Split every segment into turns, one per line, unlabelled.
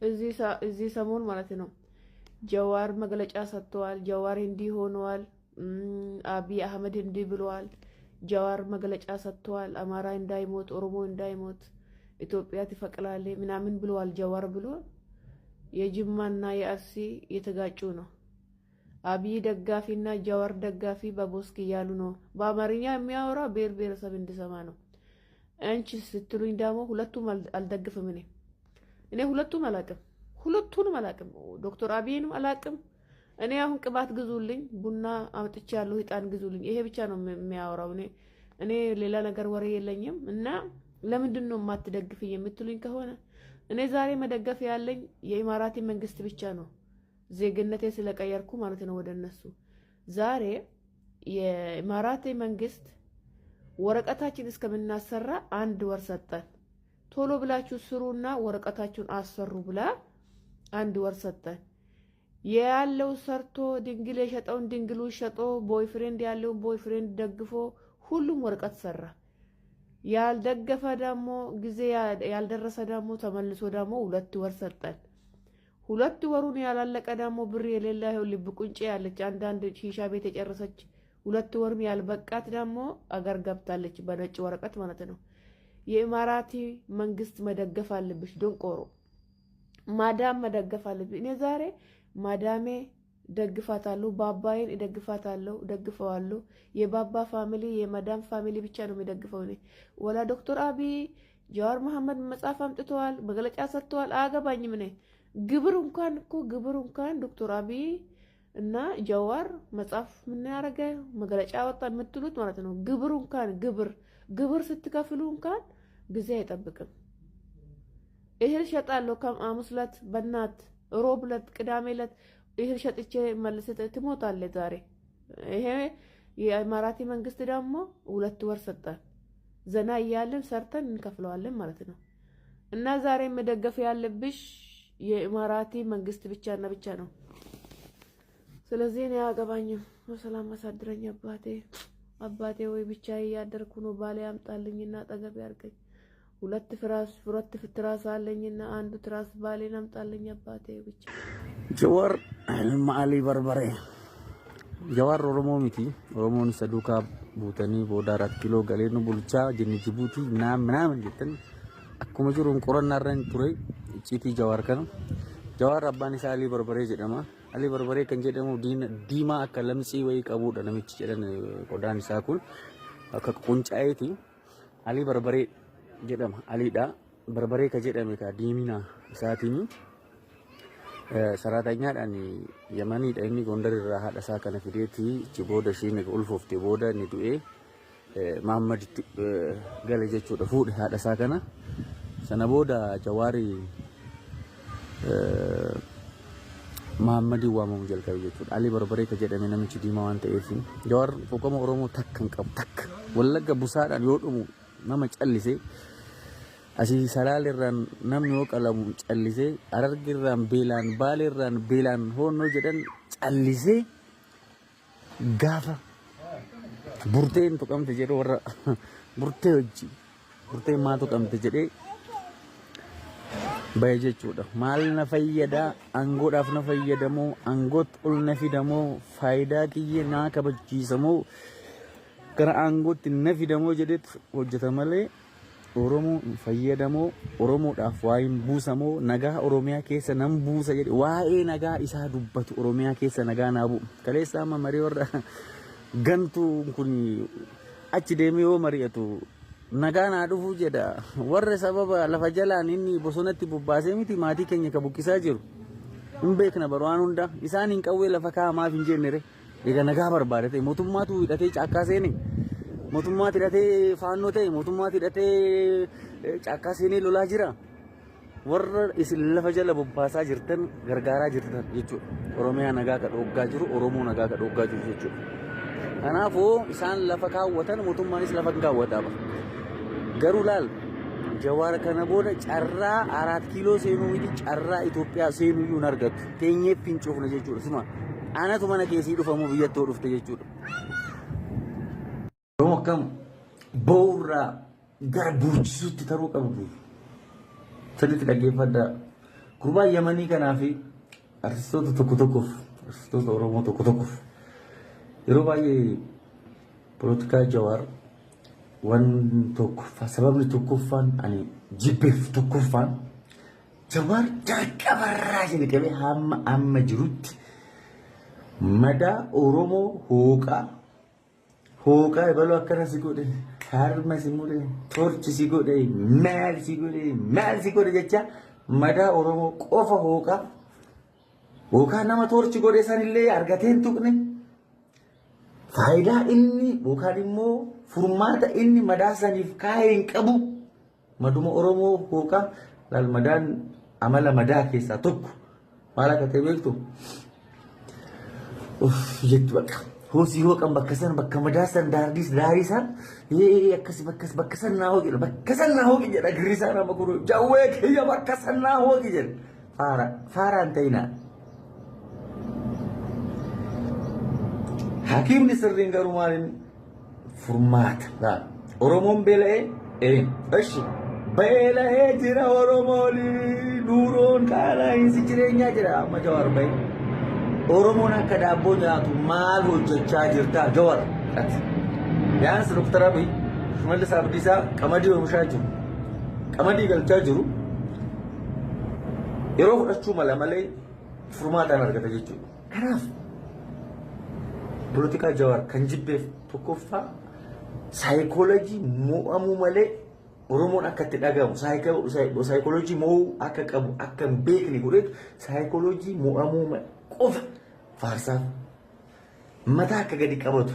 እዚህ ሰሞን ማለት ነው ጀዋር መግለጫ ሰጥቷል። ጀዋር እንዲህ ሆኗል። አብይ አህመድ እንዲህ ብሏል። ጀዋር መግለጫ ሰጥቷል። አማራ እንዳይሞት፣ ኦሮሞ እንዳይሞት ኢትዮጵያ ትፈቅላለች ምናምን ብሏል። ጀዋር ብሎ የጅማና የአርሲ የተጋጩ ነው። አብይ ደጋፊና ጀዋር ደጋፊ በቦስክ እያሉ ነው። በአማርኛ የሚያወራ ብሔር ብሔረሰብ እንዲሰማ ነው። አንቺ ስትሉኝ ደግሞ ሁለቱም አልደግፍም። እኔ ሁለቱም አላቅም። ዶክተር አብይንም አላቅም። እኔ አሁን ቅባት ግዙልኝ፣ ቡና አምጥቻለሁ፣ ዕጣን ግዙልኝ። ይሄ ብቻ ነው የሚያወራው። እኔ ሌላ ነገር ወሬ የለኝም። እና ለምንድን ነው የማትደግፍኝ የምትሉኝ ከሆነ እኔ ዛሬ መደገፍ ያለኝ የኢማራቲ መንግስት ብቻ ነው። ዜግነቴ ስለቀየርኩ ማለት ነው ወደ እነሱ። ዛሬ የኢማራቲ መንግስት ወረቀታችን እስከምናሰራ 1 ወር ሰጠን። ቶሎ ብላችሁ ስሩና ወረቀታችሁን አሰሩ ብላ 1 ወር ሰጠን። ያለው ሰርቶ ድንግል የሸጠውን ድንግሉ ሸጦ ቦይፍሬንድ ያለው ቦይፍሬንድ ደግፎ ሁሉም ወረቀት ሰራ። ያልደገፈ ደግሞ ጊዜ ያልደረሰ ደግሞ ተመልሶ ደግሞ 2 ወር ሰጠን። 2 ወሩን ያላለቀ ደግሞ ብር የሌለ ልብ ቁንጭ ያለች አንዳንድ ሺሻ ቤት የጨረሰች 2 ወርም ያልበቃት ደግሞ አገር ገብታለች በነጭ ወረቀት ማለት ነው። የኢማራቲ መንግስት መደገፍ አለብሽ ደንቆሮ ማዳም መደገፍ አለብሽ። እኔ ዛሬ ማዳሜ ደግፋታለሁ፣ ባባዬን ደግፋታለሁ፣ ደግፈዋለሁ። የባባ ፋሚሊ የማዳም ፋሚሊ ብቻ ነው የሚደግፈው። እኔ ወላ ዶክተር አብይ ጀዋር መሐመድ መጽሐፍ አምጥተዋል፣ መግለጫ ሰጥተዋል፣ አያገባኝም። እኔ ግብር እንኳን ዶክተር አብይ እና ጀዋር መጽሐፍ ምን ያረገ መግለጫ ወጣ የምትሉት ማለት ነው። ግብር ስትከፍሉ እንኳን ጊዜ አይጠብቅም። እህል ሸጣለሁ ከሐሙስ ዕለት በእናት ሮብ ዕለት ቅዳሜ ዕለት እህል ሸጥቼ መልሰህ ትሞታለህ። ዛሬ ይሄ የኢማራቲ መንግስት ደግሞ 2 ወር ሰጠን። ዘና እያልን ሰርተን እንከፍለዋለን ማለት ነው። እና ዛሬ መደገፍ ያለብሽ የኢማራቲ መንግስት ብቻና ብቻ ነው። ስለዚህ እኔ አያገባኝም። በሰላም አሳድረኝ አባቴ ወይ ብቻ ያደርኩ ነው። ባሌ ያምጣልኝና አጠገብ ያርገኝ። 2 ትራስ አለኝና 1 ትራስ ባሌን አምጣልኝ አባቴ ብቻ።
ጀዋር ማሊ በርበሬ ጀዋር ኦሮሞ ሚቲ ኦሮሞን ሰዱካ ቡተኒ ቦዳ 4 ኪሎ ገሌኑ ቡልቻ ጅቡቲ ምናምን ጀተን አኩመ ጅሩን ቆረናረን ቱሬ ጭቲ ጀዋር ከነ ጀዋር አባኒ ሳሊ በርበሬ ጀደማ አሊ በርበሬ ከንጀ ደሞ ዲማ አከለምጺ ወይ ቀቡደ ነምጭ ጀደን ቆዳን ሳኩን ከቁንጫይቲ አሊ በርበሬ ጀደማ አሊዳ በርበሬ ከጀደመ ካ ዲሚና ሳቲኒ ሰራተኛ ዳኒ የማኒ ዳኒ ጎንደር ራሃ ደሳ ከነ ፊዴቲ ቺቦደ ሺነ ኡልፎፍቴ ቦደ ኒዱኤ መሐመድ ገለጀቹ ደፉ ዳሳ ከነ ሰነቦዳ ጀዋሪ መሐመድ ዋሙ ጀልከው ይቹ አሊ በርበሬ ከጀደመ ነምቺ ዲማ ዋንተ ኤፊ ጀዋር ፎቆሞ ኦሮሞ ተከን ቀብ ተክ ወለገ ቡሳዳን ይወዱሙ ነመጨልሴ አሲ ሰላልራን namni ወቀለሙ ጨልሴ አረርግራን ቤላን ባሌራን ቤላን ሆኖ ጀደን ጨልሴ ጋፋ ቡርቴን ተቀምተ ጀዶ ወራ ቡርቴ ወጂ ቡርቴ ማቶ ቀምተ ጀዴ በየጁዳ ማልነ ፈየዳ አንጎዳፍ ነፈየደሞ አንጎት ኡልነፊ ደሞ ፋይዳ ኪየና ከበጂሰሞ ከራ አንጎት ነፊ ደሞ ጀዴት ወጀተመለ ኦሮሞ ፈየደሞ ኦሮሞ ዳፍ ዋይም ቡሰሞ ነጋ ኦሮሚያ ኬሰ ነም ቡሰ ጀዴ ዋኤ ነጋ ኢሳ ዱበቱ ኦሮሚያ ኬሰ ነጋ ናቡ ከሌሳማ መሪ ወራ ገንቱ ኩኒ አቺ ደሚዮ መሪየቱ ነጋና ዱፉ ጀዳ ወረ ሰበብ ለፈጀላን ኢኒ ቦሶነቲ ቡባሴ ሚቲ ማቲ ከኛ ከቡቂሳ ጅሩ እንቤክ ነበር ዋኑንዳ ኢሳኒን ቀዌ ለፈካ ማፍ እንጀነሬ የገ ነጋ በርባደተ ሞቱማቱ ይደቴ ጫካሴኒ ሞቱማት ይደቴ ፋኖቴ ሞቱማት ይደቴ ጫካሴኒ ሎላ ጅራ ወረ ኢስ ለፈጀለ ቡባሳ ጅርተን ገርጋራ ጅርተን ይቹ ኦሮሚያ ነጋ ከዶጋ ጅሩ ኦሮሞ ነጋ ከዶጋ ጅሩ ይቹ አናፎ ኢሳን ለፈካ ወተን ሞቱማኒስ ለፈንጋ ወጣባ ገሩላል ጀዋር ከነቦደ ጨራ 4 ኪሎ ሴኑ ይዲ ጨራ ኢትዮጵያ ሴኑ ዩን አርገቱ ቴኘ ፒንጮፍ ነው ጀቹ ስማ አናቱ ማነ ከሲ ዱፈሙ ብየቶ ዱፍተ ጀቹ ሮከም ቦራ ጋር ቡርጂሱት ተሩ ቀብዱ ትልት ደገፈዳ gurbaa Yemanii kanaa fi artistoota tokko tokkoof artistoota Oromoo tokko tokkoof yeroo baay'ee polotikaa Jawaar waan tokkoffaa sababni tokkoffaan ani jibbeef tokkoffaan Jawaar jalqabarraa jedhamee hamma amma jirutti madaa Oromoo hooqaa ebaluu akkana si godhe harma si mure torchi si godhe maal si godhe jecha madaa Oromoo qofa hooqaa nama torchi godhe sanillee argateen tuqne faayidaa inni yookaan immoo furmaata inni madaa saniif kaa'ee hin qabu maduma Oromoo hooqaa laal madaan amala madaa keessaa tokko maal akka ta'e beektu jettu hosii hooqan bakka san bakka madaa san daarii san akkasi bakka san naa hooqi jedha girrisaa nama kuru jawwee kiyya bakka san naa hooqi jedha faaraan ta'inaa. Hakimni sirriin garuu maaliin furmaata Oromoon beela'ee eshi beela'ee jira Oromoon duuroon qaala'insi jireenyaa jira amma Jawaar bahe Oromoon akka daabboo nyaatu maal hojjechaa jirta Jawaar yaansi Dr. Abiy Shimallis Abdiisaa qamadii oomishaa jiru qamadii galchaa jiru yeroo fudhachuu mala malee furmaataan argata jechuudha. Kanaaf polotikaa Jawaar kan jibbeef tokkoffaa saayikoolojii mo'amuu malee Oromoon akka itti dhagahamu saayikoolojii mo'uu akka qabu akka hin beekne godhetu saayikoolojii mo'amuu qofa faarsaaf mataa akka gadi qabatu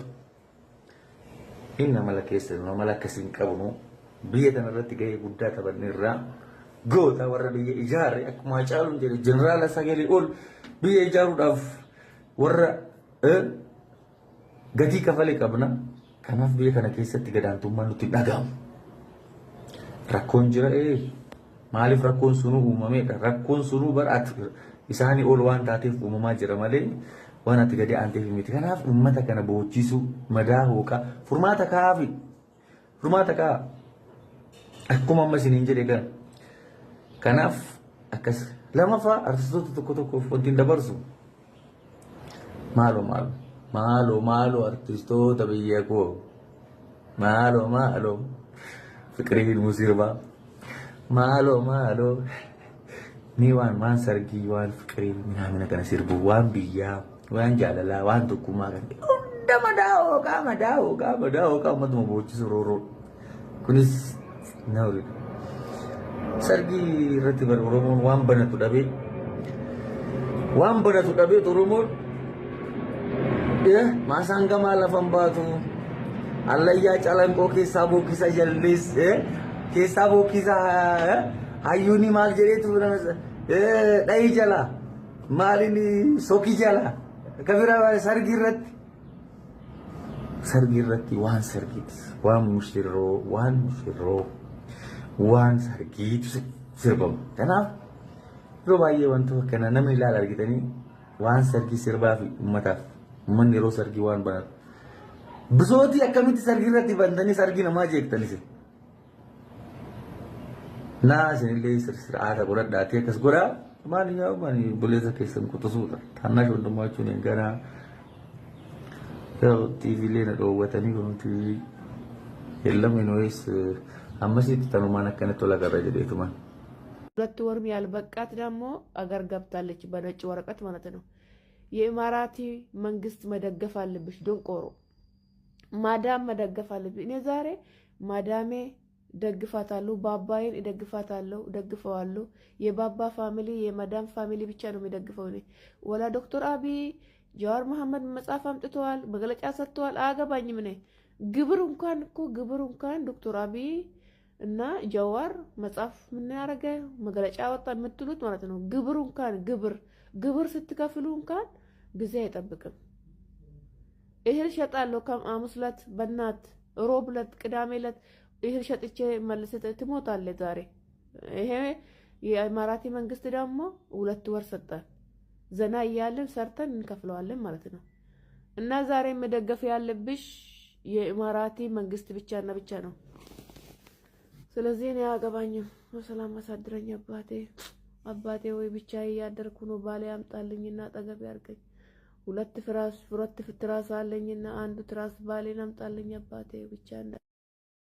inni amala keessa amala akkasiin qabnu biyya kanarratti gahee guddaa taphanne irraa goota warra biyya ijaarre akkuma Hacaaluun jedhe jeneraala Sagalee ol biyya ijaaruudhaaf warra gatii kafalee qabna. Kanaaf biyya kana keessatti gadaantummaan nutti dhagahamu. Rakkoon jira maaliif rakkoon sunuu uumamedha? Rakkoon sunuu baraati isaanii ol waan taateef uumamaa jira malee waan ati gadi aanteef miti. Kanaaf uummata kana boochisuu madaa hooqaa furmaata kaa'aa akkuma amma isiniin jedhe gara. Kanaaf akkas lamaffaa artistoota tokko tokkoof wanti hin dabarsu maaloo artistoota biyya koo maaloo Fiqiriin Musirbaa maaloo ni waan sargii waan Fiqiriin minamina kana sirbu waan biyyaa waan jaalalaa waan tokkummaa kan hunda madaa hooqaa ummatuma boochisu rooroo kunis naawri sargii irratti bar Oromoon waan banatu dhabee Oromoon maasaan gamaa lafan baatu allayyaa calanqoo keessaa bookisa jallis keessaa bookisa hayyuuni maal jedheetu dhayi jala maalini soki jala kabira sargi irratti waan sargiiti waan mushirroo waan sargiitu sirbamu. Kanaaf yeroo baay'ee wantoota akkana namni ilaala argitanii waan sargii sirbaa fi uummataaf ummanni yeroo sargii waan banatu bisootii akkamitti sargii irratti bantanii sargii namaa jeeqtanis naa isinillee sir'aata godhadhaatee akkas godhaa maali buleessa keessan quxisuudha taannaa shondummaa jechuun eegganaa tiiviilee na dhoowwatanii kunuuti የለም ኖይስ አመሲት ተኑማን አከነቶ ለገረ ጀዴቱማን
ሁለት ወር ያልበቃት ደግሞ አገር ገብታለች በነጭ ወረቀት ማለት ነው። የኢማራቲ መንግስት መደገፍ አለብሽ ዶንቆሮ ማዳም መደገፍ አለብሽ። እኔ ዛሬ ማዳሜ ደግፋታለሁ ባባዬን ደግፋታለሁ ደግፈዋለሁ። የባባ ፋሚሊ የማዳም ፋሚሊ ብቻ ነው የሚደግፈው። እኔ ወላ ዶክተር አብይ ጃዋር መሐመድ መጻፍ አምጥተዋል መግለጫ ሰጥተዋል አገባኝም ነኝ ግብር እንኳን ዶክተር አብይ እና ጃዋር መጻፍ ምን ያረገ መግለጫ ወጣ የምትሉት ማለት ነው። ግብር እንኳን ግብር ስትከፍሉ እንኳን ጊዜ አይጠብቅም። እህል ሸጣለሁ ከአሙስለት በእናት ሮብለት ቅዳሜለት እህል ሸጥቼ መልሰት ትሞታለህ ዛሬ። ይሄ የኢማራቲ መንግስት ደግሞ 2 ወር ሰጠን ዘና እያልን ሰርተን እንከፍለዋለን ማለት ነው። እና ዛሬ መደገፍ ያለብሽ የኢማራቲ መንግስት ብቻና ብቻ ነው። ስለዚህ እኔ አገባኝም። ሰላም አሳድረኝ አባቴ። አባቴ ወይ ብቻ እያደርኩ ነው። ባሌ አምጣልኝና አጠገብ ያርገኝ። ሁለት ትራስ አለኝና አንዱ ትራስ ባሌን አምጣልኝ አባቴ ብቻ